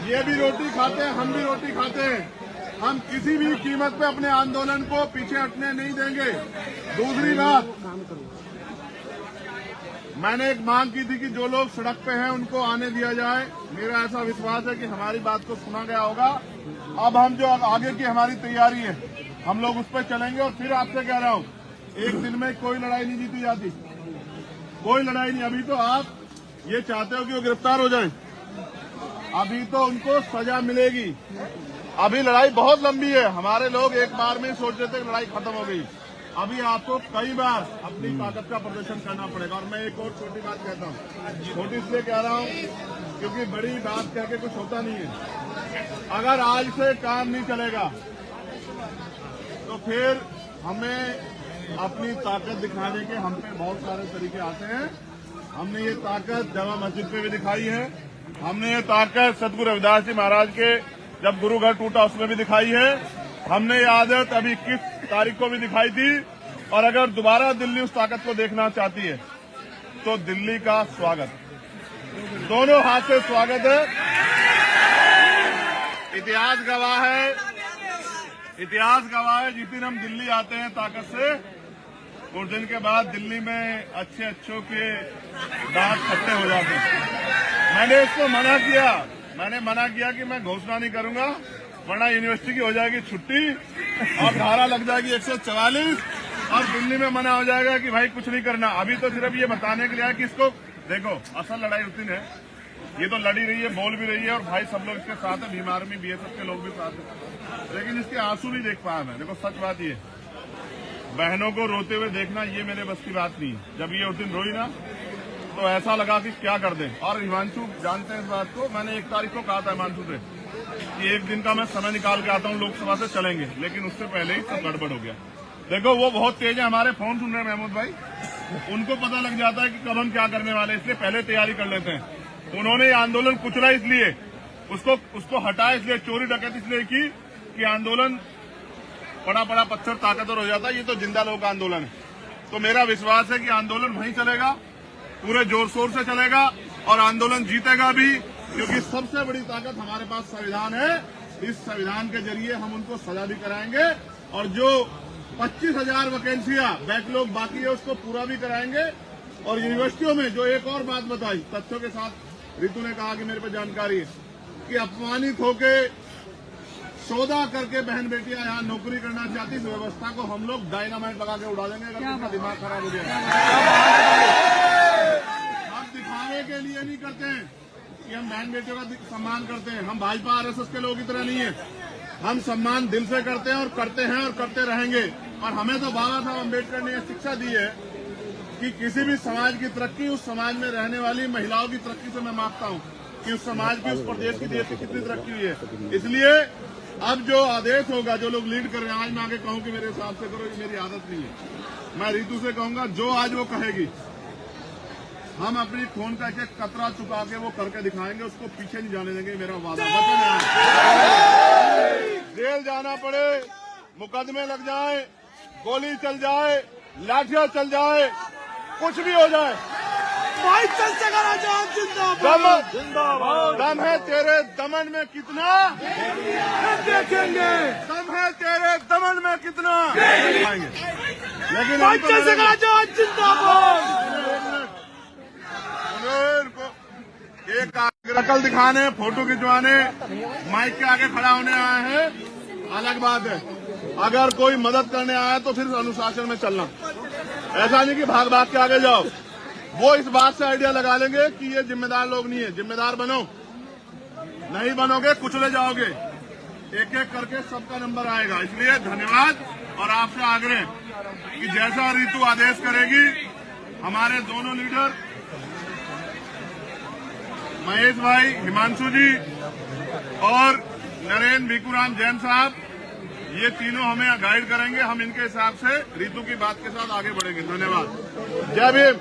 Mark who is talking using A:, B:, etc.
A: ये भी रोटी खाते हैं, हम भी रोटी खाते हैं। हम किसी भी कीमत पे अपने आंदोलन को पीछे हटने नहीं देंगे। दूसरी बात, मैंने एक मांग की थी कि जो लोग सड़क पे हैं उनको आने दिया जाए। मेरा ऐसा विश्वास है कि हमारी बात को सुना गया होगा। अब हम जो आगे की हमारी तैयारी है, हम लोग उस पर चलेंगे। और फिर आपसे कह रहा हूँ, एक दिन में कोई लड़ाई नहीं जीती जाती, कोई लड़ाई नहीं। अभी तो आप ये चाहते हो कि वो गिरफ्तार हो जाएं, अभी तो उनको सजा मिलेगी। अभी लड़ाई बहुत लंबी है। हमारे लोग एक बार में सोच रहे थे कि लड़ाई खत्म हो गई। अभी आपको कई बार अपनी ताकत का प्रदर्शन करना पड़ेगा। और मैं एक और छोटी बात कहता हूँ, छोटी इसलिए कह रहा हूँ क्योंकि बड़ी बात कह के कुछ होता नहीं है। अगर आज से काम नहीं चलेगा तो फिर हमें अपनी ताकत दिखाने के हम पे बहुत सारे तरीके आते हैं। हमने ये ताकत जामा मस्जिद पे भी दिखाई है, हमने ये ताकत सतगुरु रविदास जी महाराज के जब गुरु घर टूटा उसमें भी दिखाई है, हमने ये आदत अभी 21 तारीख को भी दिखाई थी। और अगर दोबारा दिल्ली उस ताकत को देखना चाहती है तो दिल्ली का स्वागत, दोनों हाथ से स्वागत है। इतिहास गवाह है, इतिहास गवाह है, जिस दिन हम दिल्ली आते हैं ताकत से, कुछ दिन के बाद दिल्ली में अच्छे अच्छों के दांत खट्टे हो जाते हैं। मैंने इसको मैंने मना किया कि मैं घोषणा नहीं करूंगा, वरना यूनिवर्सिटी की हो जाएगी छुट्टी और धारा लग जाएगी 144 और दिल्ली में मना हो जाएगा कि भाई कुछ नहीं करना। अभी तो सिर्फ ये बताने के लिए है कि इसको देखो, असल लड़ाई उस दिन है, ये तो लड़ी रही है, बोल भी रही है और भाई सब लोग इसके साथ है, बीमार में बीएसएफ के लोग भी साथ है, लेकिन इसके आंसू नहीं देख पाया मैं। देखो सच बात ये, बहनों को रोते हुए देखना ये मेरे बस की बात नहीं है। जब ये उस दिन रोई ना तो ऐसा लगा कि क्या कर दें। और हिमांशु जानते हैं इस बात को, मैंने 1 तारीख को कहा था हिमांशु से कि एक दिन का मैं समय निकाल के आता हूँ, लोकसभा से चलेंगे, लेकिन उससे पहले ही सब गड़बड़ हो गया। देखो वो बहुत तेज है, हमारे फोन सुन रहे हैं महमूद भाई, उनको पता लग जाता है कि कब हम क्या करने वाले, इसलिए पहले तैयारी कर लेते हैं। उन्होंने ये आंदोलन कुचला इसलिए, उसको हटाया इसलिए, चोरी डकैती इसलिए की कि आंदोलन बड़ा पत्थर ताकतवर हो जाता है। ये तो जिंदा लोग का आंदोलन है। तो मेरा विश्वास है कि आंदोलन वहीं चलेगा, पूरे जोर शोर से चलेगा और आंदोलन जीतेगा भी, क्योंकि सबसे बड़ी ताकत हमारे पास संविधान है। इस संविधान के जरिए हम उनको सजा भी कराएंगे और जो 25,000 वैकेंसियां बैकलॉग बाकी है उसको पूरा भी कराएंगे। और यूनिवर्सिटियों में जो एक और बात बताई तथ्यों के साथ, रितु ने कहा कि मेरे पे जानकारी है कि अपमानित होके सौदा करके बहन बेटियां यहाँ नौकरी करना चाहती, इस व्यवस्था को हम लोग डायनामाइट लगा के उड़ा देंगे अगर उनका दिमाग खराब हो गया। हम दिखावे के लिए नहीं करते हैं कि हम बहन बेटियों का सम्मान करते हैं। हम भाजपा आरएसएस के लोग की तरह नहीं है, हम सम्मान दिल से करते हैं और करते रहेंगे। और हमें तो बाबा साहब अम्बेडकर ने यह शिक्षा दी है कि किसी भी समाज की तरक्की उस समाज में रहने वाली महिलाओं की तरक्की से मैं मापता हूँ कि उस समाज की, उस प्रदेश की, देश की कितनी तरक्की हुई है। इसलिए अब जो आदेश होगा, जो लोग लीड कर रहे हैं, आज मैं आगे कहूँ कि मेरे हिसाब से करो, ये मेरी आदत नहीं है। मैं रितु से कहूंगा जो आज वो कहेगी, हम अपनी खून का एक कतरा चुका के वो करके दिखाएंगे, उसको पीछे नहीं जाने देंगे। मेरा वादा, वचन है। जेल जाना पड़े, मुकदमे लग जाए, गोली चल जाए, लाठियां चल जाए, कुछ भी हो जाए, दम है तेरे दमन में कितना देखेंगे, दम है तेरे दमन में कितना लेकिन एक नकल दिखाने, फोटो खिंचवाने, माइक के आगे खड़ा होने आए हैं, अलग बात है। अगर कोई मदद करने आया तो फिर अनुशासन में चलना, ऐसा नहीं कि भाग भाग के आगे जाओ। वो इस बात से आइडिया लगा लेंगे कि ये जिम्मेदार लोग नहीं है। जिम्मेदार बनो, नहीं बनोगे कुचले जाओगे। एक एक करके सबका नंबर आएगा। इसलिए धन्यवाद और आपसे आग्रह कि जैसा रितु आदेश करेगी, हमारे दोनों लीडर महेश भाई, हिमांशु जी और नरेंद्र भिकूराम जैन साहब, ये तीनों हमें गाइड करेंगे। हम इनके हिसाब से रितु की बात के साथ आगे बढ़ेंगे। धन्यवाद। जय भीम।